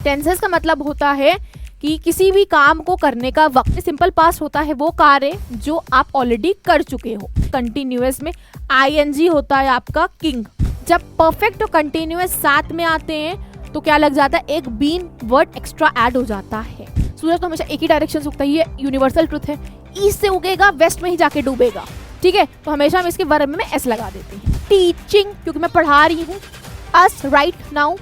Tenses का मतलब होता है कि किसी भी काम को करने का वक्त। सिंपल पास्ट होता है वो कार्य जो आप ऑलरेडी कर चुके हो। कंटिन्यूअस में आईएनजी होता है आपका किंग। जब परफेक्ट और कंटिन्यूअस साथ में आते हैं तो क्या लग जाता है, एक बीन वर्ड एक्स्ट्रा ऐड हो जाता है। सूरज तो हमेशा एक ही डायरेक्शन से उगता है, ये यूनिवर्सल ट्रुथ है। ईस्ट से उगेगा वेस्ट में ही जाके डूबेगा, ठीक है। तो हमेशा हम इसके वर्ब में एस लगा देते हैं। टीचिंग, क्योंकि मैं पढ़ा रही हूँ। अस राइट नाउ,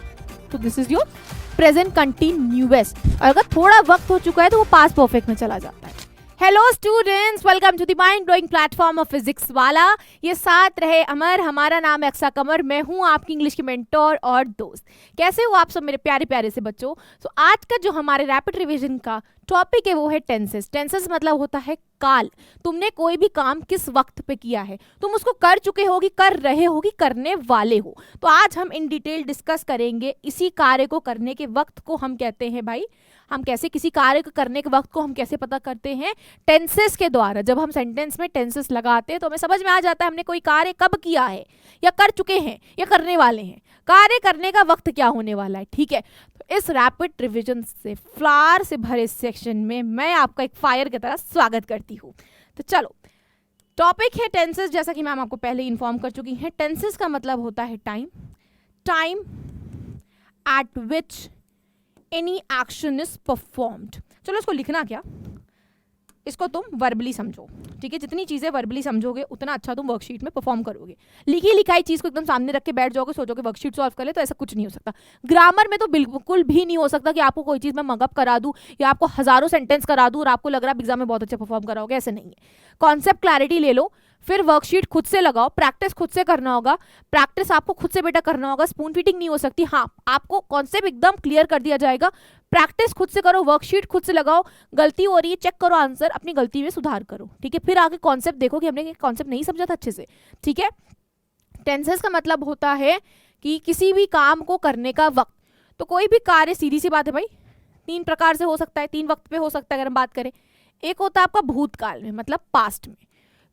तो this is your present continuous. और अगर थोड़ा वक्त हो चुका है तो वो पास्ट परफेक्ट में चला जाता है। Hello students, welcome to the mind blowing platform of Physics Wallah. ये साथ रहे अमर। हमारा नाम है अक्सा कमर। मैं हूँ आपकी इंग्लिश की मेंटोर और दोस्त। कैसे हो आप सब मेरे प्यारे प्यारे से बच्चों। तो आज का जो हमारे रैपिड रिवीजन का टॉपिक है वो है टेंसेस। टेंसेस मतलब होता है काल। तुमने कोई भी काम किस वक्त पे किया है, तुम उसको कर चुके होगी, कर रहे होगी, करने वाले हो। तो आज हम इन डिटेल डिस्कस करेंगे इसी कार्य को करने के वक्त को हम कहते हैं भाई, हम कैसे किसी कार्य को करने के वक्त को हम कैसे पता करते हैं, टेंसेस के द्वारा। जब हम सेंटेंस में टेंसेस लगाते हैं तो हमें समझ में आ जाता है हमने कोई कार्य कब किया है, या कर चुके हैं, या करने वाले हैं। कार्य करने का वक्त क्या होने वाला है, ठीक है। तो इस रैपिड रिवीजन से फ्लावर से भरे सेक्शन में मैं आपका एक फायर की तरह स्वागत करती हूँ। तो चलो, टॉपिक है टेंसेस। जैसा कि मैम आपको पहले इन्फॉर्म कर चुकी हैं, टेंसेस का मतलब होता है time. Time eight which any action is performed. चलो इसको लिखना क्या, इसको तुम वर्बली समझो, ठीक है। जितनी चीजें वर्बली समझोगे उतना अच्छा तुम वर्कशीट में परफॉर्म करोगे। लिखी लिखाई चीज को एकदम सामने रख के बैठ जाओगे, सोचोगे वर्कशीट सॉल्व कर ले, तो ऐसा कुछ नहीं हो सकता। ग्रामर में तो बिल्कुल भी नहीं हो सकता कि आपको कोई चीज में मगअप करा दूं या आपको हजारों सेंटेंस करा दूं और आपको लग रहा है एग्जाम में बहुत अच्छा परफॉर्म कराओगे, ऐसे नहीं है। कॉन्सेप्ट क्लैरिटी ले लो, फिर वर्कशीट खुद से लगाओ, प्रैक्टिस खुद से करना होगा। प्रैक्टिस आपको खुद से बेटा करना होगा, स्पून फीडिंग नहीं हो सकती। हाँ, आपको कॉन्सेप्ट एकदम क्लियर कर दिया जाएगा, प्रैक्टिस खुद से करो, वर्कशीट खुद से लगाओ। गलती हो रही है चेक करो, आंसर अपनी गलती में सुधार करो, ठीक है। फिर आगे कॉन्सेप्ट देखो कि हमने कॉन्सेप्ट नहीं समझा था अच्छे से, ठीक है। टेंसेस का मतलब होता है कि किसी भी काम को करने का वक्त। तो कोई भी कार्य, सीधी सी बात है भाई, तीन प्रकार से हो सकता है, तीन वक्त पे हो सकता है। अगर हम बात करें, एक होता है आपका भूतकाल में, मतलब पास्ट में,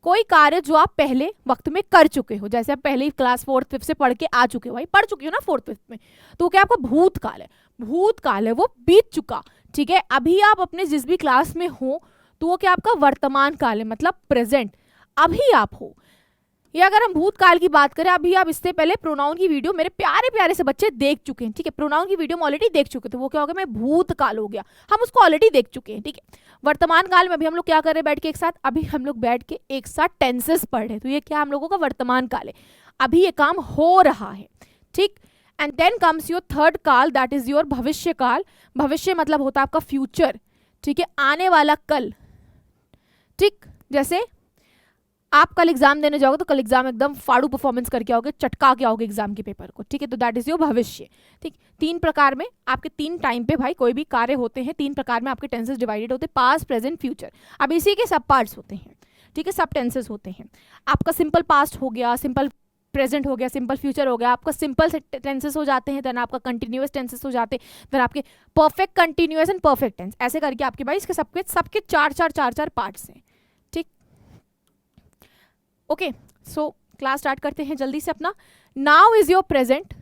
कोई कार्य जो आप पहले वक्त में कर चुके हो। जैसे आप पहले ही क्लास 4th 5th से पढ़ के आ चुके हो भाई, पढ़ चुके हो ना 4th 5th में, तो क्या आपका भूतकाल है। भूतकाल है, वो बीत चुका, ठीक है। अभी आप अपने जिस भी क्लास में हो तो वो क्या आपका वर्तमान काल है, मतलब प्रेजेंट, अभी आप हो। या अगर हम भूतकाल की बात करें, अभी आप इससे पहले प्रोनाउन की वीडियो मेरे प्यारे प्यारे से बच्चे देख चुके हैं, ठीक है। प्रोनाउन की वीडियो में ऑलरेडी देख चुके थे, वो क्या हो गया, मैं भूतकाल हो गया, हम उसको ऑलरेडी देख चुके हैं, ठीक है। वर्तमान काल में अभी हम लोग क्या कर रहे हैं बैठ के एक साथ, अभी हम लोग बैठ के एक साथ टेंसेस पढ़ रहे हैं। तो ये क्या हम लोगों का वर्तमान काल है, अभी ये काम हो रहा है, ठीक। And then comes your third काल, दैट इज योर भविष्य काल। भविष्य मतलब होता है आपका फ्यूचर, ठीक है, आने वाला कल, ठीक। जैसे आप कल एग्जाम देने जाओगे तो कल एग्जाम एकदम फाड़ू परफॉर्मेंस करके आओगे, चटका के आओगे एग्जाम के पेपर को, ठीक है। तो दैट इज योर भविष्य, ठीक। तीन प्रकार में आपके तीन टाइम पे भाई कोई भी कार्य होते हैं, तीन प्रकार में आपके टेंसेस डिवाइडेड होते हैं, पास्ट प्रेजेंट फ्यूचर। अब इसी के सब पार्ट्स होते हैं, ठीक है, सब टेंसेस होते हैं। आपका सिंपल पास्ट हो गया, सिंपल प्रेजेंट हो गया, सिंपल फ्यूचर हो गया, आपका सिंपल टेंसेस हो जाते हैं, देन आपका कंटिन्यूअस टेंसेस हो जाते हैं, फिर आपके perfect, continuous and perfect tense. ऐसे करके आपके भाई इसके सबके चार पार्ट्स हैं, ठीक। ओके, सो क्लास स्टार्ट करते हैं जल्दी से अपना। Now is your present.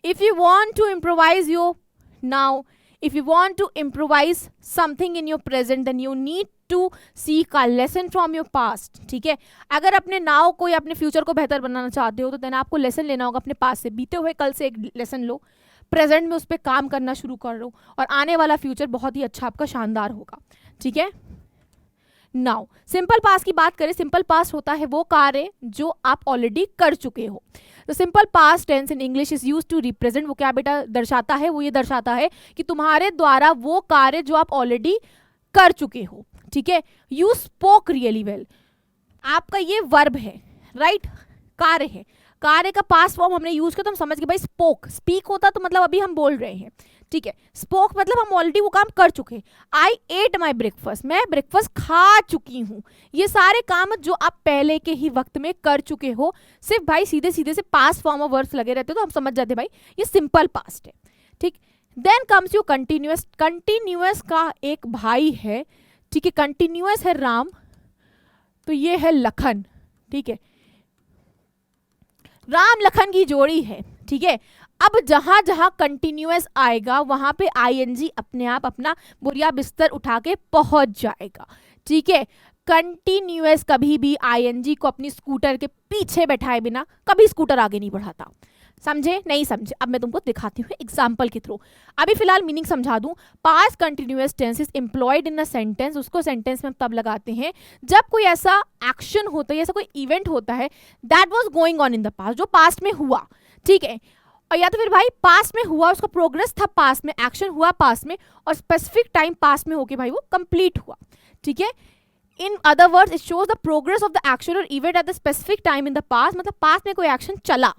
If you want to improvise your now, if you want to improvise something in your present, then you need to seek a lesson from your past, ठीक है। अगर अपने now को या अपने future को बेहतर बनाना चाहते हो तो देन आपको लेसन लेना होगा अपने पास से। बीते हुए कल से एक लेसन लो, प्रेजेंट में उस पर काम करना शुरू कर लो, और आने वाला फ्यूचर बहुत ही अच्छा आपका शानदार होगा, ठीक है। नाउ सिंपल पास्ट की बात करें, सिंपल पास्ट होता है वो कार्य जो आप ऑलरेडी कर चुके हो। तो simple past tense in English is used to represent, वो क्या बेटा दर्शाता है, वो ये दर्शाता है कि तुम्हारे द्वारा वो कार्य जो आप ऑलरेडी कर चुके हो, ठीक है। यू स्पोक रियली वेल, आपका ये वर्ब है, राइट, कार्य है। कार्य का पास्ट फॉर्म हमने यूज किया तो हम समझ गए भाई स्पोक। स्पीक होता तो मतलब अभी हम बोल रहे हैं, ठीक है। स्पोक मतलब हम ऑलरेडी वो काम कर चुके हैं। आई एट माई ब्रेकफास्ट, मैं ब्रेकफास्ट खा चुकी हूँ। ये सारे काम जो आप पहले के ही वक्त में कर चुके हो, सिर्फ भाई सीधे सीधे से पास्ट फॉर्म ऑफ वर्ड्स लगे रहते हो तो हम समझ जाते भाई ये सिंपल पास्ट है, ठीक। Then comes you continuous. Continuous का एक भाई है, ठीक है, कंटिन्यूअस है राम, तो ये है लखन, ठीक है। राम लखन की जोड़ी है, ठीक है। अब जहां जहां कंटिन्यूअस आएगा वहां पे आईएनजी अपने आप अपना बोरिया बिस्तर उठा के पहुंच जाएगा। ठीक है, कंटिन्यूअस कभी भी आईएनजी को अपनी स्कूटर के पीछे बैठाए बिना कभी स्कूटर आगे नहीं बढ़ाता। समझे नहीं समझे? अब मैं तुमको दिखाती हूँ एग्जाम्पल के थ्रू। अभी फिलहाल मीनिंग समझा दूं। Past continuous tense is employed in a sentence, उसको सेंटेंस में हम तब लगाते हैं जब कोई ऐसा एक्शन होता है, ऐसा कोई इवेंट होता है that was going on in the past, जो पास्ट में हुआ। ठीक है, और या तो फिर भाई पास्ट में हुआ, उसका प्रोग्रेस था पास्ट में, एक्शन हुआ पास्ट में, और स्पेसिफिक टाइम पास्ट में होके भाई वो कंप्लीट हुआ। ठीक है, in other words it shows the progress of the action और event at the specific time in the past, मतलब पास्ट में कोई एक्शन चला।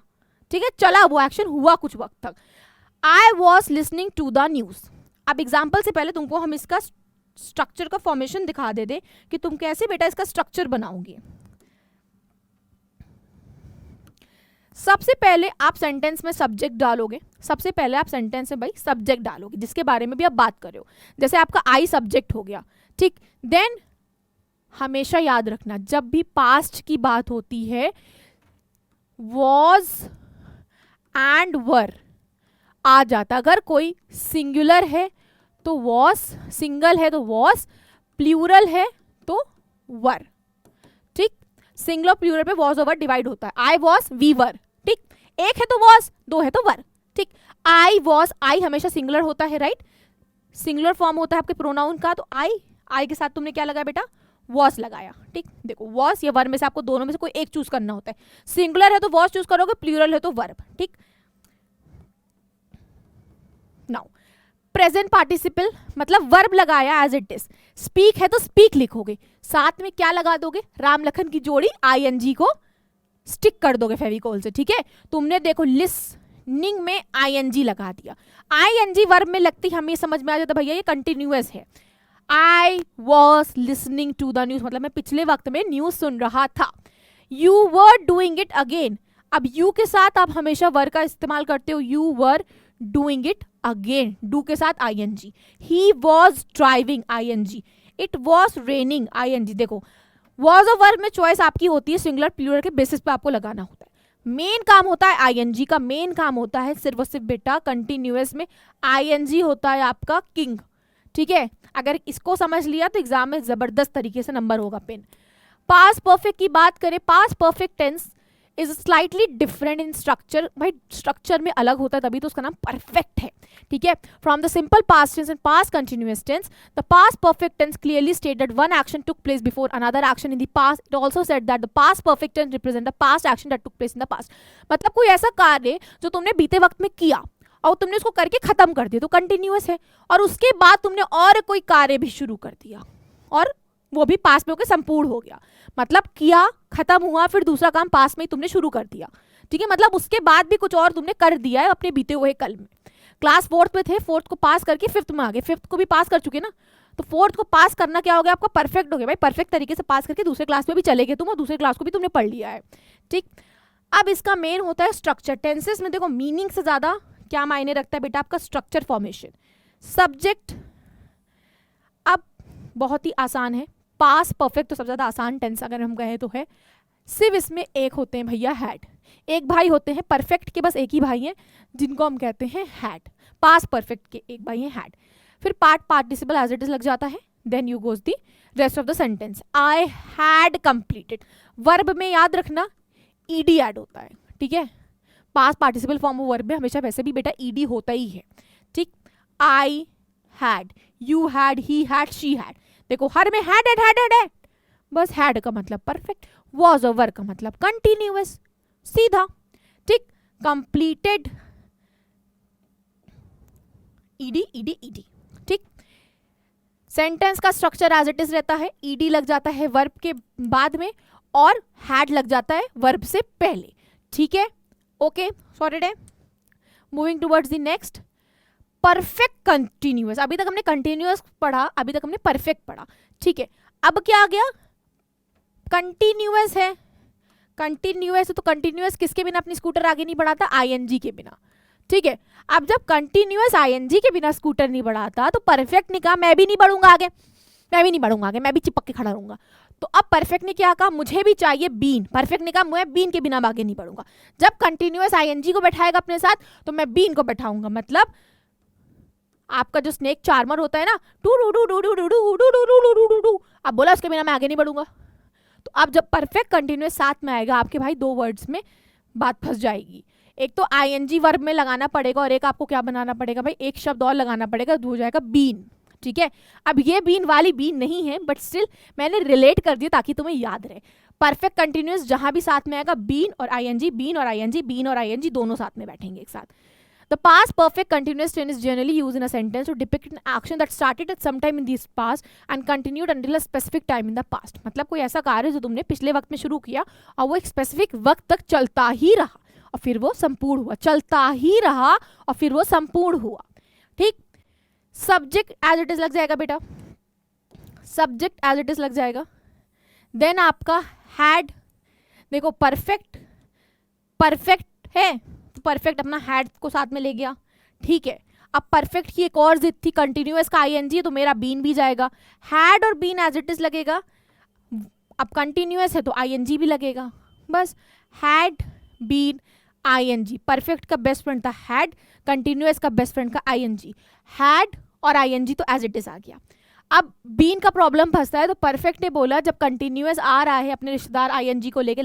ठीक है, चला, वो एक्शन हुआ कुछ वक्त तक। I was listening to the news. अब एग्जाम्पल से पहले तुमको हम इसका स्ट्रक्चर का फॉर्मेशन दिखा दे दे कि तुम कैसे बेटा इसका स्ट्रक्चर बनाओगे। सबसे पहले आप सेंटेंस में सब्जेक्ट डालोगे, सबसे पहले आप सेंटेंस में भाई सब्जेक्ट डालोगे जिसके बारे में भी आप बात कर रहे हो। जैसे आपका आई सब्जेक्ट हो गया। ठीक, देन हमेशा याद रखना जब भी पास्ट की बात होती है वॉज एंड वर आ जाता। अगर कोई सिंगुलर है तो वॉज, सिंगल है तो वॉज, प्लूरल है तो वर। ठीक, सिंगल प्लूरल पे वॉज और वर डिवाइड होता है। I was, we were. ठीक, एक है तो वॉज, दो है तो वर। ठीक, आई वॉज, आई हमेशा सिंगुलर होता है, राइट, सिंगुलर फॉर्म होता है आपके प्रोनाउन का। तो आई के साथ तुमने क्या लगाया बेटा? वॉज लगाया। ठीक, देखो वॉज या वर में से आपको दोनों में से कोई एक चूज करना होता है। सिंगुलर है तो वॉज चूज करोगे, प्लूरल है तो वर्ब। ठीक, नाउ प्रेजेंट पार्टिसिपल मतलब वर्ब लगाया एज इट इज। स्पीक है तो स्पीक लिखोगे, साथ में क्या लगा दोगे? राम लखन की जोड़ी आईएनजी को स्टिक कर दोगे फेविकोल से। ठीक है, तुमने देखो लिसनिंग में आईएनजी लगा दिया। आईएनजी वर्ब में लगती हमें समझ में आ जाता भैया ये कंटिन्यूअस है। I was listening to the news मतलब मैं पिछले वक्त में न्यूज सुन रहा था। You were doing it again, अब यू के साथ आप हमेशा वर का इस्तेमाल करते हो। You were doing it again, do के साथ ING. He was driving, ING. It was raining, ING. देखो वॉज और वर्ब में चॉइस आपकी होती है, सिंगुलर प्लूरल के बेसिस पे आपको लगाना होता है। मेन काम होता है आईएनजी का, मेन काम होता है सिर्फ और सिर्फ बेटा कंटिन्यूअस में आईएनजी होता है आपका किंग। ठीक है, अगर इसको समझ लिया तो एग्जाम में जबरदस्त तरीके से नंबर होगा पिन। पास्ट परफेक्ट की बात करें, past perfect tense is slightly different in structure. भाई स्ट्रक्चर में अलग होता है तभी तो उसका नाम परफेक्ट है। ठीक है, from the simple past tense and past continuous tense, the past perfect tense clearly stated one action took place before another action in the past. It also said that the past perfect tense represent the past action that took place in the past. मतलब कोई ऐसा कार्य जो तुमने बीते वक्त में किया और तुमने उसको करके खत्म कर दिया तो कंटिन्यूअस है, और उसके बाद तुमने और कोई कार्य भी शुरू कर दिया और वो भी पास में होकर संपूर्ण हो गया। मतलब किया, खत्म हुआ, फिर दूसरा काम पास में ही तुमने शुरू कर दिया। ठीक है, मतलब उसके बाद भी कुछ और तुमने कर दिया है अपने बीते हुए कल में। क्लास फोर्थ में थे, फोर्थ को पास करके फिफ्थ में आ गए, फिफ्थ को भी पास कर चुके ना, तो फोर्थ को पास करना क्या हो गया आपका? परफेक्ट हो गया। भाई परफेक्ट तरीके से पास करके दूसरे क्लास में भी चले गए तुम और दूसरे क्लास को भी तुमने पढ़ लिया है। ठीक, अब इसका मेन होता है स्ट्रक्चर। टेंसेस में देखो मीनिंग से ज्यादा क्या मायने रखता है बेटा? आपका स्ट्रक्चर फॉर्मेशन। सब्जेक्ट अब बहुत ही आसान है, पास परफेक्ट तो सबसे ज्यादा आसान टेंस अगर हम कहें तो है। सिर्फ इसमें एक होते हैं भैया हैड, एक भाई होते हैं परफेक्ट के, बस एक ही भाई हैं जिनको हम कहते हैं हैड। पास परफेक्ट के एक भाई हैं हैड। फिर part participle as it is लग जाता है, then you goes the rest of the sentence. I had completed, verb में याद रखना ईडी ऐड होता है। ठीक है, past participle form of verb में हमेशा वैसे भी बेटा ईडी होता ही है। ठीक, I had, you had, he had, she had. देखो हर में हैड हैड हैड हैड, बस हैड का मतलब परफेक्ट, वॉज और वर्ब का मतलब कंटिन्यूअस, सीधा। ठीक, कंप्लीटेड ईडी ईडी ईडी। ठीक, सेंटेंस का स्ट्रक्चर एज इट इज रहता है, ईडी लग जाता है वर्ब के बाद में और हैड लग जाता है वर्ब से पहले। ठीक है, ओके, सॉर्टेड है। Moving towards the next, perfect continuous. अभी तक हमने कंटिन्यूअस पढ़ा, अभी तक हमने परफेक्ट पढ़ा। ठीक है, अब क्या आ गया? कंटिन्यूअस है, कंटिन्यूअस है तो कंटिन्यूअस किसके बिना अपनी स्कूटर आगे नहीं बढ़ाता? आईएनजी के बिना। ठीक है, अब जब कंटिन्यूअस आईएनजी के बिना स्कूटर नहीं बढ़ाता तो परफेक्ट नहीं कहा, मैं भी नहीं बढ़ूंगा आगे, मैं भी नहीं बढ़ूंगा आगे, मैं भी चिपक के खड़ा रहूंगा। तो अब परफेक्ट ने क्या कहा, मुझे भी चाहिए बीन। परफेक्ट ने कहा मैं बीन के बिना आगे नहीं बढ़ूंगा। जब कंटिन्यूअस आईएनजी को बैठाएगा अपने साथ तो मैं बीन को बैठाऊंगा। मतलब आपका जो स्नेक चार्मर होता है ना, टू डू डू डू डू डू डू डू डू डू डू डू डू, अब बोला उसके बिना मैं आगे नहीं बढ़ूंगा। तो अब जब परफेक्ट कंटिन्यूअस साथ में आएगा आपके भाई, दो वर्ड्स में बात फंस जाएगी। एक तो आईएनजी वर्ब में लगाना पड़ेगा और एक आपको क्या बनाना पड़ेगा भाई, एक शब्द और लगाना पड़ेगा, हो जाएगा बीन। ठीक है, अब ये बीन वाली बीन नहीं है, बट स्टिल मैंने रिलेट कर दिया ताकि तुम्हें याद रहे। परफेक्ट कंटिन्यूअस जहां भी साथ में आएगा बीन और आईएनजी, बीन और आईएनजी, बीन और आईएनजी दोनों साथ में बैठेंगे एक साथ। The past perfect continuous tense is generally used in a sentence to depict an action that started at some time in the past and continued until a specific time in the past। मतलब कोई ऐसा कार्य जो तुमने पिछले वक्त में शुरू किया और वो एक स्पेसिफिक वक्त तक चलता ही रहा और फिर वो संपूर्ण हुआ, चलता ही रहा और फिर वो संपूर्ण हुआ। ठीक, सब्जेक्ट एज इट इज लग जाएगा बेटा, सब्जेक्ट एज इट इज लग जाएगा। देन आपका हैड, देखो परफेक्ट, परफेक्ट है तो परफेक्ट अपना हैड को साथ में ले गया। ठीक है, अब परफेक्ट की एक और जिद थी, कंटिन्यूअस का आईएनजी, तो मेरा बीन भी जाएगा। हैड और बीन एज इट इज लगेगा। अब कंटिन्यूअस है तो आईएनजी भी लगेगा। बस हैड बीन आईएनजी। परफेक्ट का बेस्ट फ्रेंड था हैड, कंटिन्यूअस का बेस्ट फ्रेंड का आईएनजी। हैड और आईएनजी तो एज इट इज आ गया। अब बीन का प्रॉब्लम फंसता है, तो परफेक्ट ने बोला जब कंटिन्यूअस आ रहा है अपने रिश्तेदार आईएनजी को लेके,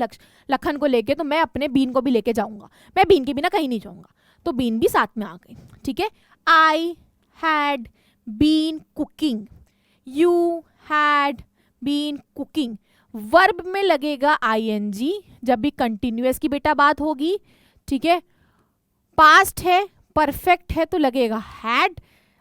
लखन को लेके, तो मैं अपने बीन को भी लेके जाऊंगा, मैं बीन के बिना कहीं नहीं जाऊंगा। तो बीन भी साथ में आ गई। ठीक है, I had been cooking, you had been cooking. Verb में लगेगा आईएनजी जब भी कंटिन्यूअस की बेटा बात होगी। ठीक है, पास्ट है, परफेक्ट है तो लगेगा हैड।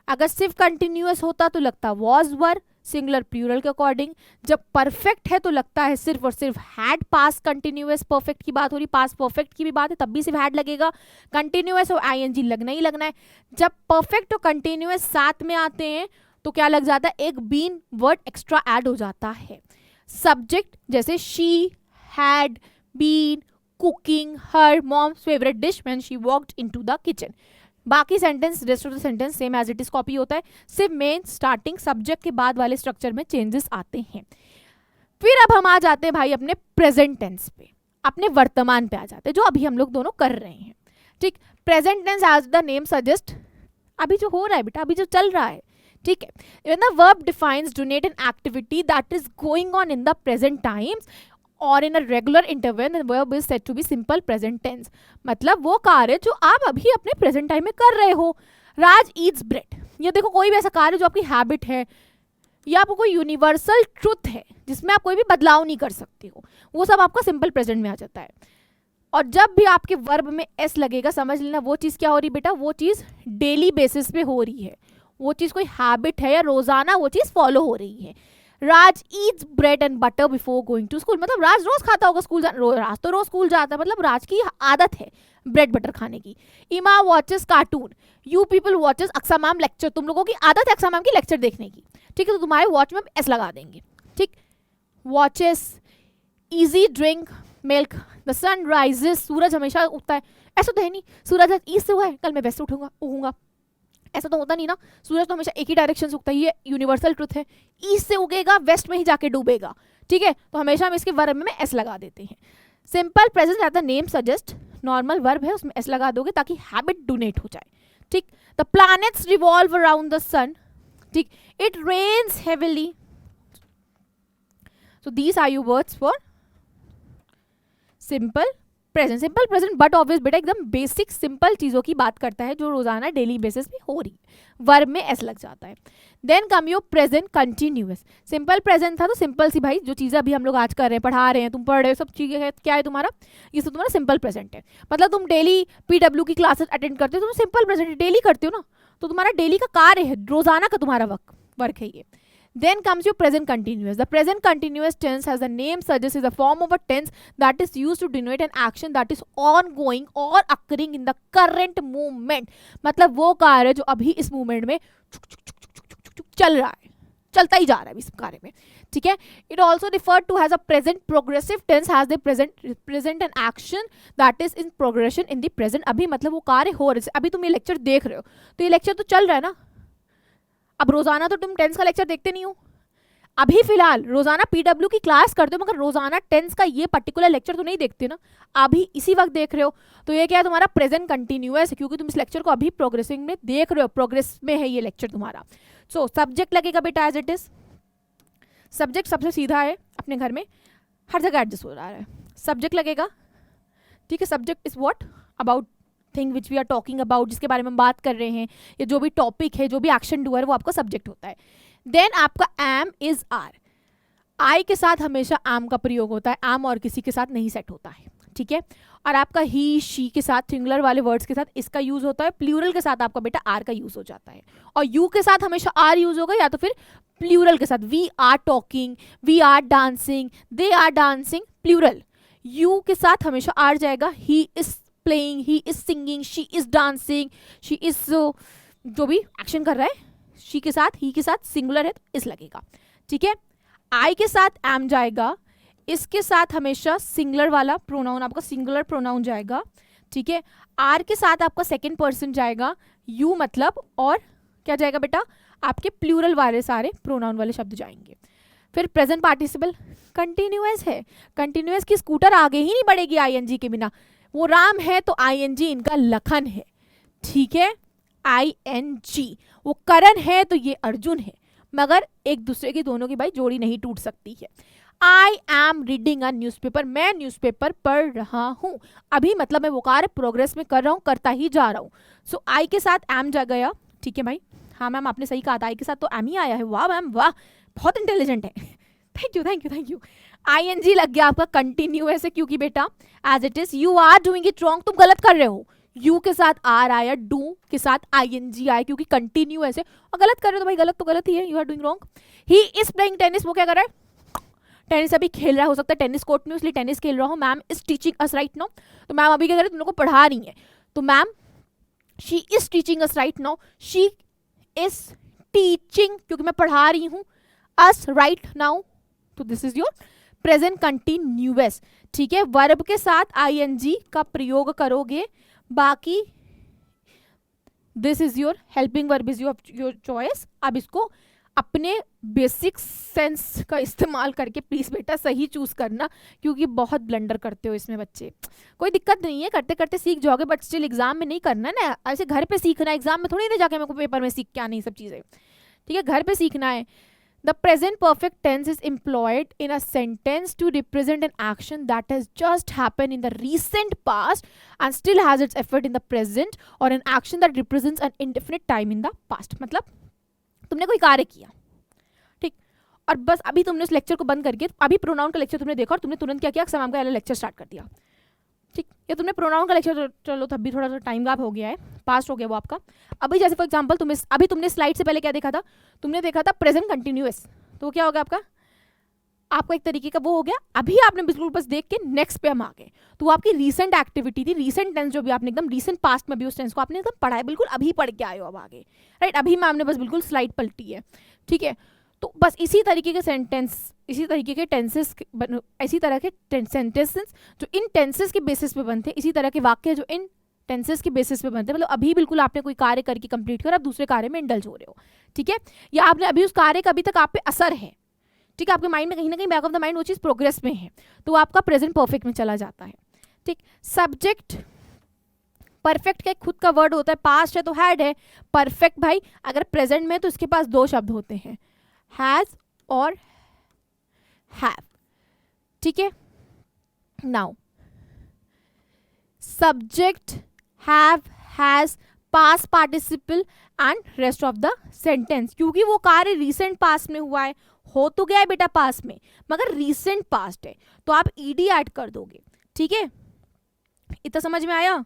अगर सिर्फ कंटिन्यूअस होता तो लगता वॉज वर, सिंगुलर प्लूरल के अकॉर्डिंग। जब परफेक्ट है तो लगता है सिर्फ और सिर्फ हैड। पास्ट कंटिन्यूअस परफेक्ट की बात हो रही, पास्ट परफेक्ट की भी बात है, तब भी सिर्फ हैड लगेगा। कंटिन्यूअस और आईएनजी लगना ही लगना है। जब परफेक्ट और कंटिन्यूअस साथ में आते हैं तो क्या लग जाता है, एक बीन वर्ड एक्स्ट्रा ऐड हो जाता है। सब्जेक्ट जैसे she had been cooking her mom's favourite dish when she walked into the kitchen. बाकी sentence, rest of the sentence same as it is copy होता है, सिर्फ मेन स्टार्टिंग सब्जेक्ट के बाद वाले स्ट्रक्चर में चेंजेस आते हैं। फिर अब हम आ जाते हैं भाई अपने प्रेजेंट टेंस पे, अपने वर्तमान पे आ जाते हैं, जो अभी हम लोग दोनों कर रहे हैं। ठीक, present tense as the name suggest, अभी जो हो रहा है बेटा, अभी जो चल रहा है। ठीक है, when the verb defines denote an activity that is going on in the present times और in a regular interval, the verb is said to be simple present tense. मतलब वो कार्य जो आप अभी अपने प्रेजेंट टाइम में कर रहे हो। राज ईट्स ब्रेड, ये देखो कोई भी ऐसा कार्य जो आपकी हैबिट है या आपको कोई यूनिवर्सल ट्रुथ है जिसमें आप कोई भी बदलाव नहीं कर सकते हो, वो सब आपका सिंपल प्रेजेंट में आ जाता है। और जब भी आपके वर्ब में एस लगेगा, समझ लेना वो चीज़ क्या हो रही बेटा, वो चीज़ डेली बेसिस पे हो रही है, वो चीज़ कोई हैबिट है या रोजाना वो चीज़ फॉलो हो रही है। Raj eats bread and butter before going to school, मतलब राज रोज खाता होगा स्कूल राज तो रोज स्कूल जाता है, मतलब राज की आदत है ब्रेड बटर खाने की। Emma watches cartoon, you people watches Aqsa ma'am lecture, तुम लोगों की आदत है अक्सा मैम की लेक्चर देखने की। ठीक है, तो तुम्हारे वॉच में एस लगा देंगे। ठीक, वॉचेस, इजी drink milk, the sun rises, सूरज हमेशा उगता है, ऐसा तो है नहीं सूरज ईस्ट से हुआ है कल मैं वेस्ट से उगूंगा, ऐसा तो होता नहीं ना, सूरज तो हमेशा एक ही डायरेक्शन से उगता है, ये यूनिवर्सल ट्रुथ है, ईस्ट से उगेगा वेस्ट में ही जाके डूबेगा। ठीक है, तो हमेशा हम इसके वर्ब में एस लगा देते हैं। Simple present as the name suggest, normal verb है उसमें एस लगा दोगे ताकि हैबिट डोनेट हो जाए। ठीक, the planets revolve around the sun. ठीक, it rains heavily, so these are your words for simple present. Simple present but obvious बेटा एकदम बेसिक सिंपल चीज़ों की बात करता है जो रोजाना डेली बेसिस पे हो रही है, वर्ब में एस लग जाता है। Then come your present continuous. Simple present था तो सिंपल सी भाई जो चीज़ें अभी हम लोग आज कर रहे हैं, पढ़ा रहे हैं, तुम पढ़ रहे हो, सब चीज़ें है, क्या है तुम्हारा, ये सब तुम्हारा सिंपल प्रेजेंट है। मतलब तुम डेली पीडब्ल्यू की क्लासेस अटेंड करते हो, तुम सिंपल प्रेजेंट डेली करते हो ना, तो तुम्हारा डेली का कार्य है, रोजाना का तुम्हारा वर्क है ये। Then comes your present continuous. The present continuous tense, as the name suggests, is a form of a tense that is used to denote an action that is ongoing or occurring in the current moment. मतलब वो कार्य जो अभी इस movement में चल रहा है, चलता ही जा रहा है इस कार्य में। ठीक है, it also referred to as a present progressive tense, has the present an action that is in progression in the present. अभी मतलब वो कार्य हो रहा है, अभी तुम ये लेक्चर देख रहे हो तो ये लेक्चर तो चल रहा है ना, अब रोजाना तो तुम टेंस का लेक्चर देखते नहीं हो, अभी फिलहाल रोजाना पीडब्ल्यू की क्लास करते हो मगर रोजाना टेंस का ये पर्टिकुलर लेक्चर तो नहीं देखते ना, अभी इसी वक्त देख रहे हो, तो ये क्या है तुम्हारा प्रेजेंट कंटिन्यूअस है, क्योंकि तुम इस लेक्चर को अभी प्रोग्रेसिंग में देख रहे हो, प्रोग्रेस में है ये लेक्चर तुम्हारा। सो सब्जेक्ट लगेगा बेटा एज इट इज। सब्जेक्ट सबसे सीधा है, अपने घर में हर जगह एडजस्ट हो रहा है, सब्जेक्ट लगेगा, ठीक है। Subject is what about thing which we are talking about, जिसके बारे में हम बात कर रहे हैं, या जो भी टॉपिक है, जो भी एक्शन डूअर है, वो आपका सब्जेक्ट होता है। देन आपका एम इज आर, आई के साथ हमेशा एम का प्रयोग होता है, एम और किसी के साथ नहीं सेट होता है, ठीक है। और आपका ही शी के साथ सिंगुलर वाले वर्ड्स के साथ इसका यूज होता है, प्लूरल के साथ आपका बेटा आर का यूज हो जाता है, और यू के साथ हमेशा आर यूज होगा, या तो फिर प्लूरल के साथ we are talking, we are dancing, they are dancing, plural. You के साथ हमेशा आर जाएगा, he is playing, he is singing, she is dancing, she is जो भी एक्शन कर रहा है, शी के साथ, ही के साथ सिंगुलर है तो इस लगेगा, ठीक है। आई के साथ एम जाएगा, इसके साथ हमेशा सिंगुलर वाला प्रोनाउन आपका सिंगुलर प्रोनाउन जाएगा, ठीक है। आर के साथ आपका सेकंड पर्सन जाएगा, यू मतलब, और क्या जाएगा बेटा आपके प्लूरल वाले सारे प्रोनाउन वाले शब्द जाएंगे। फिर प्रेजेंट पार्टिसिपल कंटिन्यूअस है, कंटिन्यूअस की स्कूटर आगे ही नहीं बढ़ेगी आईएनजी के बिना, वो राम है तो आईएनजी इनका लखन है, ठीक है। आईएनजी वो करण है तो ये अर्जुन है, मगर एक दूसरे की दोनों की भाई जोड़ी नहीं टूट सकती है। I am reading a newspaper, मैं न्यूज़पेपर पढ़ रहा हूँ, अभी मतलब मैं वो कार्य प्रोग्रेस में कर रहा हूँ, करता ही जा रहा हूँ। सो आई के साथ एम जा गया, ठीक है भाई। हाँ मैम आपने सही कहा था, आई के साथ तो एम ही आया है, वाह मैम वाह, बहुत इंटेलिजेंट है, thank you thank you thank you. ING लग गया आपका कंटिन्यूअस है, क्योंकि बेटा as it is you are doing it wrong, तुम गलत कर रहे हो, यू के साथ आर आया, डू के साथ आईएनजी आया, क्योंकि कंटिन्यूअस है, और गलत कर रहे हो तो भाई गलत तो गलत ही है, you are doing wrong. He is playing tennis, वो क्या कर रहा है, टेनिस अभी खेल रहा है, हो सकता है टेनिस कोर्ट में, इसलिए टेनिस खेल रहा हूँ। Ma'am is teaching us right now, तो मैम अभी क्या कर रही है, तुम लोग को पढ़ा रही है, तो ma'am she is teaching us right now, she is teaching क्योंकि मैं पढ़ा रही हूँ, अस राइट नाउ, तो this is your present continuous, ठीक है। वर्ब के साथ आईएनजी का प्रयोग करोगे, बाकी this is your helping verb is your choice. अब इसको अपने बेसिक सेंस का इस्तेमाल करके प्लीज बेटा सही चूज करना, क्योंकि बहुत ब्लंडर करते हो इसमें बच्चे। कोई दिक्कत नहीं है, करते करते सीख जाओगे, बट स्टिल एग्जाम में नहीं करना है ना, ऐसे घर पे सीखना है, एग्जाम में थोड़ी ना जाके मेरे को पेपर में सीख के आनी सब चीजें, ठीक है, घर पे सीखना है। The present perfect tense is employed in a sentence to represent an action that has just happened in the recent past and still has its effect in the present, or an action that represents an indefinite time in the past। मतलब तुमने कोई कार्य किया, ठीक, और बस अभी तुमने उस लेक्चर को बंद करके अभी प्रोनाउन का लेक्चर तुमने देखा और तुमने तुरंत क्या किया, मैम का लेक्चर स्टार्ट कर दिया, ठीक, या तुमने प्रोनाउन का लेक्चर, चलो तब भी थोड़ा सा टाइम गैप हो गया है, पास्ट हो गया वो आपका। अभी जैसे फॉर एग्जांपल तुम अभी तुमने स्लाइड से पहले क्या देखा था, तुमने देखा था प्रेजेंट कंटिन्यूअस, तो क्या हो गया आपका एक तरीके का वो हो गया। अभी आपने बिल्कुल बस देख के नेक्स्ट पे हम आ गए, तो वो आपकी रीसेंट एक्टिविटी थी, रीसेंट टेंस जो भी आपने एकदम रीसेंट पास्ट में भी उस टेंस को आपने एकदम पढ़ा है, बिल्कुल अभी पढ़ के आए हो अब आगे, राइट। अभी मैम ने बस बिल्कुल स्लाइड पलटी है, ठीक है। तो बस इसी तरीके के सेंटेंस, इसी तरीके के टेंसेस, इसी तरह के सेंटेंसेस जो इन टेंसेस के बेसिस पे बनते हैं, इसी तरह के वाक्य जो इन टेंसेस के बेसिस पे बनते हैं, मतलब अभी बिल्कुल आपने कोई कार्य करके कंप्लीट कर, आप दूसरे कार्य में इंडल्ज हो रहे हो, ठीक है, या आपने अभी उस कार्य का अभी तक आप पे असर है, ठीक है, आपके माइंड में कहीं ना कहीं बैक ऑफ द माइंड वो चीज़ प्रोग्रेस में है, तो आपका प्रेजेंट परफेक्ट में चला जाता है, ठीक। सब्जेक्ट परफेक्ट का खुद का वर्ड होता है, पास्ट है तो हैड है, परफेक्ट भाई अगर प्रेजेंट में तो इसके पास दो शब्द होते हैं, हैज और हैव, ठीक है। Now subject, have, has, past participle and rest of the sentence, क्योंकि वो कार्य रीसेंट पास्ट में हुआ है, हो तो गया है बेटा पास्ट में, मगर रीसेंट पास्ट है, तो आप ईडी ऐड कर दोगे, ठीक है। इतना समझ में आया?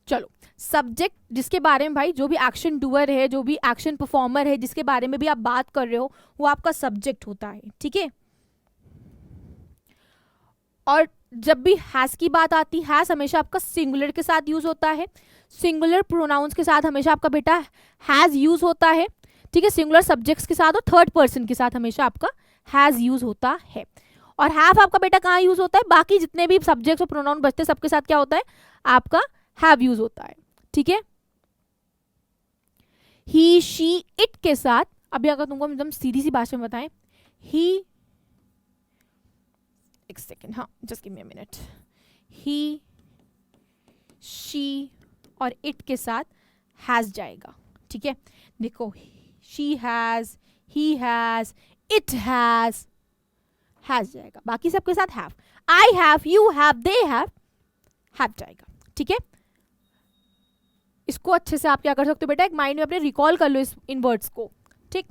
चलो, सब्जेक्ट जिसके बारे में भाई जो भी एक्शन डूअर है, जो भी एक्शन परफॉर्मर है, जिसके बारे में भी आप बात कर रहे हो, वो आपका सब्जेक्ट होता है, ठीक है। और जब भी हैज की बात आती है, हैज हमेशा आपका सिंगुलर के साथ यूज होता है, सिंगुलर प्रोनाउंस के साथ हमेशा आपका बेटा हैज यूज होता है, ठीक है। सिंगुलर सब्जेक्ट्स के साथ और थर्ड पर्सन के साथ हमेशा आपका हैज यूज होता है। और हैव आपका बेटा कहाँ यूज होता है, बाकी जितने भी सब्जेक्ट्स और प्रोनाउन बचते हैं सबके साथ क्या होता है, आपका हैव यूज होता है, ठीक ठीक है। ही शी इट के साथ, अभी अगर तुमको एकदम सीधी सी भाषा में बताएं, ही, एक सेकेंड, हाँ just give me a minute, he she और इट के साथ हैज जाएगा, ठीक है। देखो she has, he has, it has जाएगा, बाकी सबके साथ have, I have, you have, they have जाएगा, ठीक है। इसको अच्छे से आप क्या कर सकते हो बेटा, एक माइंड में अपने रिकॉल कर लो इन वर्ड्स को, ठीक।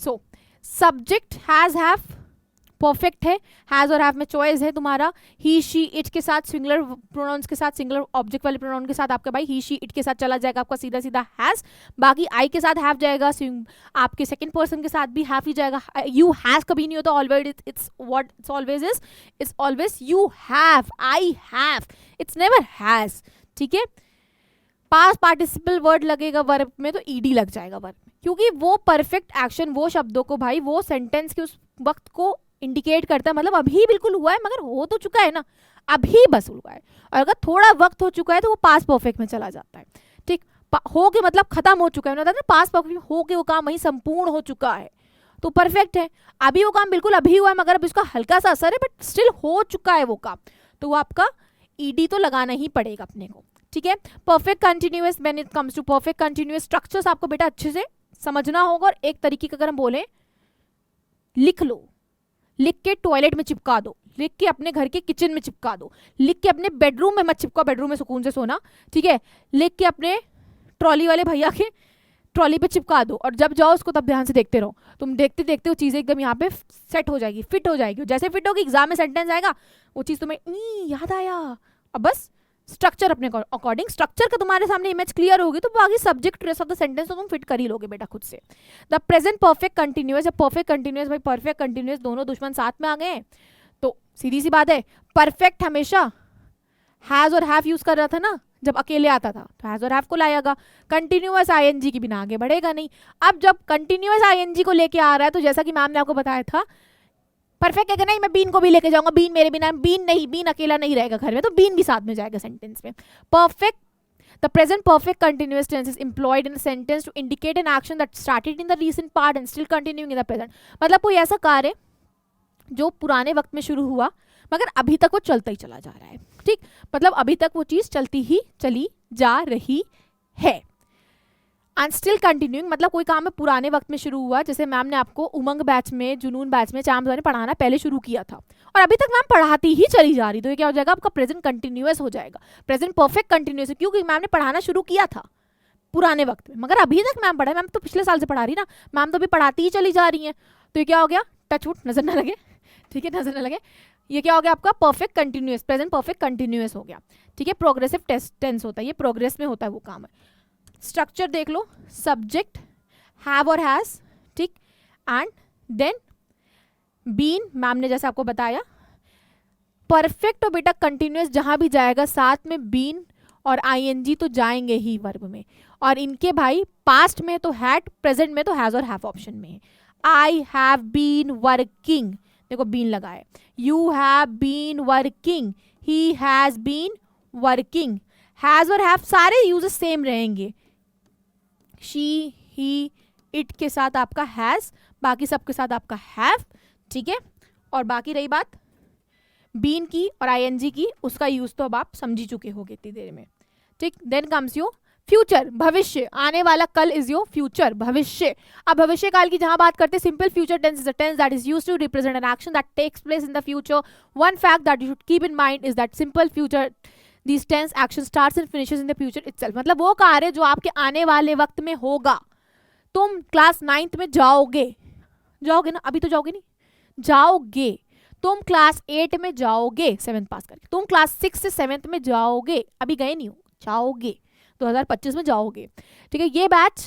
So subject has have perfect है, हैज और हैव में चॉइस है तुम्हारा। ही शी इट के साथ सिंगुलर प्रोनाउंस के साथ, सिंगुलर ऑब्जेक्ट वाले प्रोनाउन के साथ आपका भाई ही शी इट के साथ चला जाएगा आपका सीधा सीधा हैज। बाकी आई के साथ हैव जाएगा, आपके सेकंड पर्सन के साथ भी हैव ही जाएगा। यू हैज कभी नहीं होता, always it's what it's always is, it's always you have, I have, it's never has, ठीक है। पास्ट पार्टिसिपल वर्ड लगेगा वर्ब में तो ईडी लग जाएगा वर्ब में, क्योंकि वो परफेक्ट एक्शन वो शब्दों को भाई वो सेंटेंस के उस वक्त को इंडिकेट करता है, मतलब अभी बिल्कुल हुआ है मगर हो तो चुका है ना, अभी बस हुआ है। और अगर थोड़ा वक्त हो चुका है तो वो पास्ट परफेक्ट में चला जाता है, ठीक। हो के मतलब खत्म हो चुका है ना, पास्ट परफेक्ट हो के वो काम वहीं संपूर्ण हो चुका है तो परफेक्ट है। अभी वो काम बिल्कुल अभी हुआ है मगर अभी उसका हल्का सा असर है बट स्टिल हो चुका है वो काम, तो वो आपका ईडी तो लगाना ही पड़ेगा अपने को, ठीक है। Perfect continuous, when it comes to perfect continuous structures आपको बेटा अच्छे से समझना होगा। और एक तरीके का अगर हम बोले, लिख लो, लिख के टॉयलेट में चिपका दो, लिख के अपने घर के किचन में चिपका दो, लिख के अपने बेडरूम में मत चिपका, बेडरूम में सुकून से सोना, ठीक है। लिख के अपने ट्रॉली वाले भैया के ट्रॉली पे चिपका दो और जब जाओ उसको तब ध्यान से देखते रहो। तुम देखते देखते वो चीज़ें एकदम यहाँ पे सेट हो जाएगी, फिट हो जाएगी। जैसे फिट होगी एग्जाम में सेंटेंस आएगा वो चीज़ तुम्हें याद आया। अब बस स्ट्रक्चर अपने अकॉर्डिंग, स्ट्रक्चर का तुम्हारे सामने इमेज क्लियर होगी तो बाकी subject rest of the sentence तो तुम फिट कर ही लोगे बेटा खुद से। द प्रेजेंट परफेक्ट कंटिन्यूअस या परफेक्ट कंटिन्यूअस, भाई परफेक्ट कंटिन्यूअस दोनों दुश्मन साथ में आ गए हैं तो सीधी सी बात है, परफेक्ट हमेशा हैज और हैव यूज कर रहा था ना जब अकेले आता था, तो हैज और हैव को लाएगा। कंटिन्यूअस आईएनजी के बिना आगे बढ़ेगा नहीं। अब जब कंटिन्यूअस आईएनजी को लेके आ रहा है तो जैसा कि मैम ने आपको बताया था, परफेक्ट है कि नहीं, मैं बीन को भी लेके जाऊंगा, बीन मेरे बिना, बीन नहीं, बीन अकेला नहीं रहेगा घर में तो बीन भी साथ में जाएगा सेंटेंस में। Perfect, the present perfect continuous tense is employed in a sentence to indicate an action that started in the recent part and still continuing in the present. मतलब कोई ऐसा कार्य जो पुराने वक्त में शुरू हुआ मगर अभी तक वो चलता ही चला जा रहा है, ठीक। मतलब अभी तक वो चीज चलती ही चली जा रही है। एंड स्टिल कंटिन्यूइंग, मतलब कोई काम है पुराने वक्त में शुरू हुआ, जैसे मैम ने आपको उमंग बैच में, जुनून बैच में चांद ने पढ़ाना पहले शुरू किया था और अभी तक मैम पढ़ाती ही चली जा रही, तो ये क्या हो जाएगा आपका प्रेजेंट कंटिन्यूअस हो जाएगा। प्रेजेंट परफेक्ट कंटिन्यूअस, क्योंकि मैम ने पढ़ाना शुरू किया था पुराने वक्त में मगर अभी तक मैम पढ़ा, मैम तो पिछले साल से पढ़ा रही ना, मैम तो अभी पढ़ाती ही चली जा रही है, तो ये क्या हो गया, टचवुड नजर ना लगे, ठीक है, नजर ना लगे, ये क्या हो गया आपका perfect continuous, present perfect continuous हो गया, ठीक है। प्रोग्रेसिव टेंस होता है, ये प्रोग्रेस में होता है वो काम है। स्ट्रक्चर देख लो, सब्जेक्ट हैव और हैज, ठीक, एंड देन बीन, मैम ने जैसे आपको बताया। परफेक्ट और बेटा कंटिन्यूअस जहां भी जाएगा साथ में बीन और आईएनजी तो जाएंगे ही वर्ब में, और इनके भाई पास्ट में तो हैड, प्रेजेंट में तो हैज और हैव ऑप्शन में है। आई हैव बीन वर्किंग, देखो बीन लगा है, you have been working, he has been working, has और हैव सारे यूजेस सेम रहेंगे। शी, ही, इट के साथ आपका हैज, बाकी सबके साथ आपका हैव, ठीक है। और बाकी रही बात बीन की और आईएनजी की, उसका यूज तो अब आप समझ ही चुके होगे इतनी देर में, ठीक। देन कम्स योर फ्यूचर, भविष्य, आने वाला कल इज योर फ्यूचर, भविष्य। अब भविष्य काल की जहां बात करते हैं, simple future tense is a tense that is used to represent an action that takes place in the future. One fact that you should keep in mind is that simple future this tense action starts and finishes in the future itself. मतलब वो कार्य जो आपके आने वाले वक्त में होगा। तुम क्लास 9th में जाओगे ना, अभी तो जाओगे नहीं, जाओगे। तुम क्लास 8 में जाओगे 7th पास करके, तुम क्लास 6 से 7th में जाओगे, अभी गए नहीं हो, जाओगे 2025 में जाओगे, ठीक है। ये batch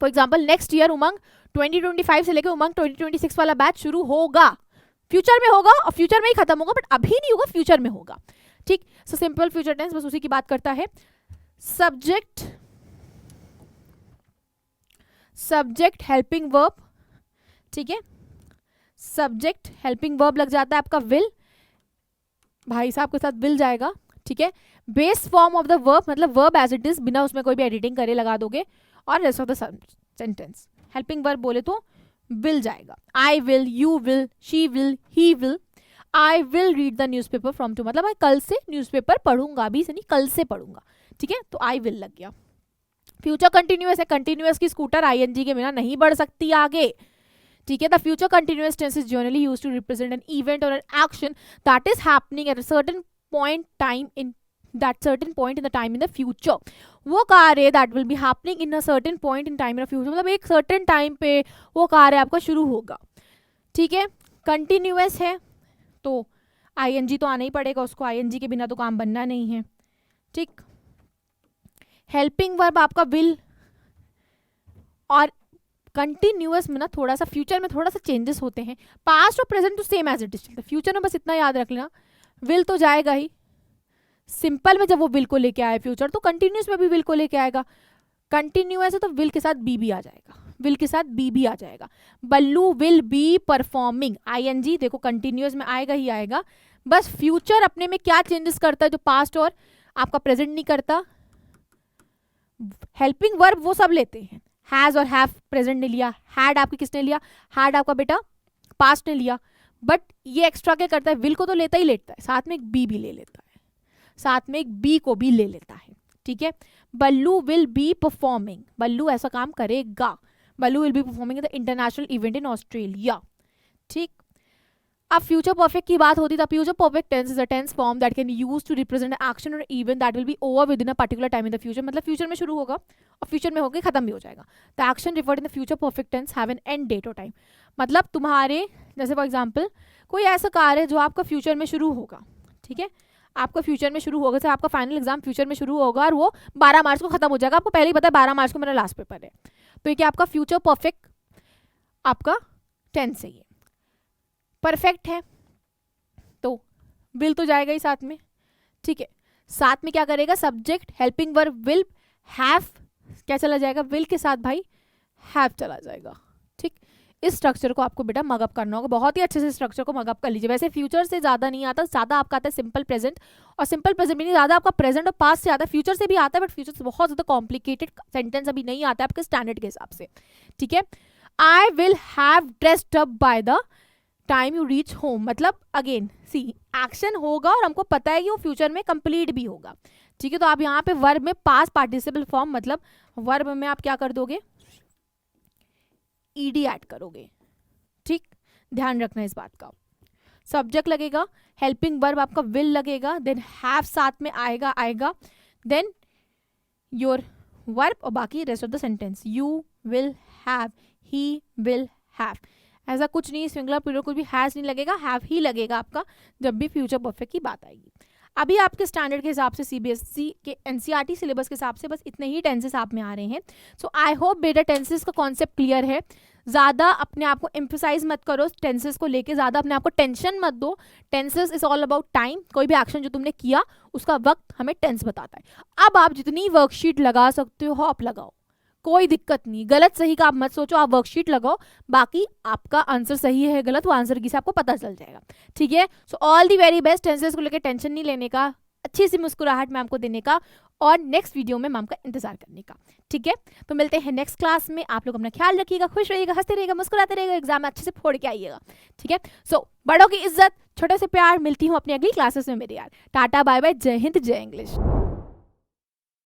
for example next year Umang 2025 से लेकर उमंग 2026 वाला बैच शुरू होगा, फ्यूचर में होगा और फ्यूचर में ही खत्म होगा, बट अभी नहीं होगा, फ्यूचर में होगा, ठीक। सो सिंपल फ्यूचर टेंस बस उसी की बात करता है। सब्जेक्ट हेल्पिंग वर्ब, ठीक है, सब्जेक्ट हेल्पिंग वर्ब लग जाता है आपका विल, भाई साहब के साथ विल जाएगा, ठीक है। Base form of the verb मतलब वर्ब एज इट इज, बिना उसमें कोई भी एडिटिंग करे लगा दोगे, और rest of the sentence helping verb बोले तो विल जाएगा। I will, you will, she will, he will. I will read the newspaper from to मतलब मैं कल से न्यूज़पेपर पढ़ूंगा, अभी से नहीं कल से पढ़ूंगा, ठीक है, तो आई विल लग गया। फ्यूचर कंटिन्यूअस है, कंटिन्यूअस की स्कूटर आईएनजी के बिना नहीं बढ़ सकती आगे, ठीक है। The future continuous tense is generally used to represent an event और an action that is happening at a certain point time in that certain point in the time in the future। वो कार्य that will be happening in a certain point in time in the future मतलब एक certain time पे वो कार्य आपका शुरू होगा, ठीक है। कंटिन्यूअस है तो आईएनजी तो आना ही पड़ेगा उसको, आईएनजी के बिना तो काम बनना नहीं है, ठीक। हेल्पिंग वर्ब आपका विल, और कंटिन्यूअस में ना थोड़ा सा फ्यूचर में थोड़ा सा चेंजेस होते हैं, पास्ट और प्रेजेंट तो सेम एज इट इज चलता है। फ्यूचर में बस इतना याद रख लेना, विल तो जाएगा ही, सिंपल में जब वो विल को लेके आए फ्यूचर, तो कंटिन्यूअस में भी विल को लेके आएगा। कंटिन्यूअस है तो विल के साथ बी भी आ जाएगा, विल के साथ बी भी आ जाएगा। बल्लू विल बी परफॉर्मिंग, आईएनजी देखो कंटिन्यूअस में आएगा ही आएगा, बस फ्यूचर अपने में क्या चेंजेस करता है जो पास्ट और आपका प्रेजेंट नहीं करता। हेल्पिंग वर्ब वो सब लेते हैं, हैज और हैव प्रेजेंट ने लिया, हैड आपके किसने लिया, हैड आपका बेटा पास्ट ने लिया, बट ये एक्स्ट्रा क्या करता है, विल को तो लेता ही लेता है, साथ में एक बी भी ले लेता है, साथ में एक बी को भी ले लेता है, ठीक है। Ballu will be performing, Ballu ऐसा काम करेगा, Ballu will be performing the international event in Australia, ठीक। अब फ्यूचर परफेक्ट की बात होती है, future perfect tense is a tense form that can use to represent action और event that will be over within a particular time in the future मतलब future में शुरू होगा और फ्यूचर में होकर खत्म भी हो जाएगा। The action referred in the future perfect tense have an end date और टाइम मतलब तुम्हारे जैसे फॉर एग्जाम्पल कोई ऐसा कार्य है जो आपका फ्यूचर में शुरू होगा, ठीक है, आपका फ्यूचर में शुरू होगा, जैसे आपका फाइनल एग्जाम फ्यूचर में शुरू होगा और वो 12 मार्च को खत्म हो जाएगा, आपको पहले ही पता है 12 मार्च को मेरा लास्ट पेपर है, तो ये क्या आपका फ्यूचर परफेक्ट आपका टेंस है, ये परफेक्ट है तो विल तो जाएगा ही साथ में, ठीक है। साथ में क्या करेगा, subject helping verb will, have क्या चला जाएगा, विल के साथ भाई हैव चला जाएगा, ठीक। इस स्ट्रक्चर को आपको बेटा मगअप करना होगा, बहुत ही अच्छे से स्ट्रक्चर को मगअप कर लीजिए। वैसे फ्यूचर से ज़्यादा नहीं आता, ज़्यादा आपका आता है सिंपल प्रेजेंट, और सिंपल प्रेजेंट भी नहीं ज़्यादा आपका प्रेजेंट और पास्ट से आता है, फ्यूचर से भी आता है बट फ्यूचर से बहुत ज़्यादा कॉम्प्लिकेटेड सेंटेंस अभी नहीं आता है आपके स्टैंडर्ड के हिसाब से, ठीक है। I will have dressed up by the time you reach home मतलब अगेन सी एक्शन होगा और हमको पता है कि वो फ्यूचर में कंप्लीट भी होगा, ठीक है। तो आप यहाँ पे वर्ब में पास्ट पार्टिसिपल फॉर्म मतलब वर्ब में आप क्या कर दोगे, ईडी ऐड करोगे, ठीक, ध्यान रखना इस बात का। सब्जेक्ट लगेगा, हेल्पिंग वर्ब आपका विल लगेगा, देन हैव साथ में आएगा, देन योर वर्ब और बाकी rest of the sentence, you will have, he will have, ऐसा कुछ नहीं, सिंगुलर प्लूरल कुछ भी हैज नहीं लगेगा, हैव ही लगेगा आपका जब भी फ्यूचर परफेक्ट की बात आएगी। अभी आपके स्टैंडर्ड के हिसाब से सीबीएसई के एनसीईआरटी सिलेबस के हिसाब से बस इतने ही टेंसेस आप में आ रहे हैं। सो आई होप बेटा टेंसेस का कॉन्सेप्ट क्लियर है। ज़्यादा अपने आप को एम्फेसाइज मत करो टेंसेस को लेके, ज़्यादा अपने आप को टेंशन मत दो। Tenses is all about time, कोई भी एक्शन जो तुमने किया उसका वक्त हमें टेंस बताता है। अब आप जितनी वर्कशीट लगा सकते हो आप लगाओ, कोई दिक्कत नहीं, गलत सही का आप मत सोचो, आप वर्कशीट लगाओ, बाकी आपका आंसर सही है गलत वो आंसर की से आपको पता चल जाएगा, ठीक है। So all the very best, tenses को लेकर टेंशन नहीं लेने का, अच्छी सी मुस्कुराहट मैम को देने का और नेक्स्ट वीडियो में मैम का इंतजार करने का, ठीक है। तो मिलते हैं नेक्स्ट क्लास में, आप लोग अपना ख्याल रखिएगा, खुश रहिएगा, हंसते रहिएगा, मुस्कुराते रहिएगा, एग्जाम में अच्छे से फोड़ के आइएगा, ठीक है। सो बड़ों की इज्जत, छोटे से प्यार, मिलती हूँ अपनी अगली क्लासेस में मेरे यार। टाटा बाय बाय, जय हिंद जय इंग्लिश।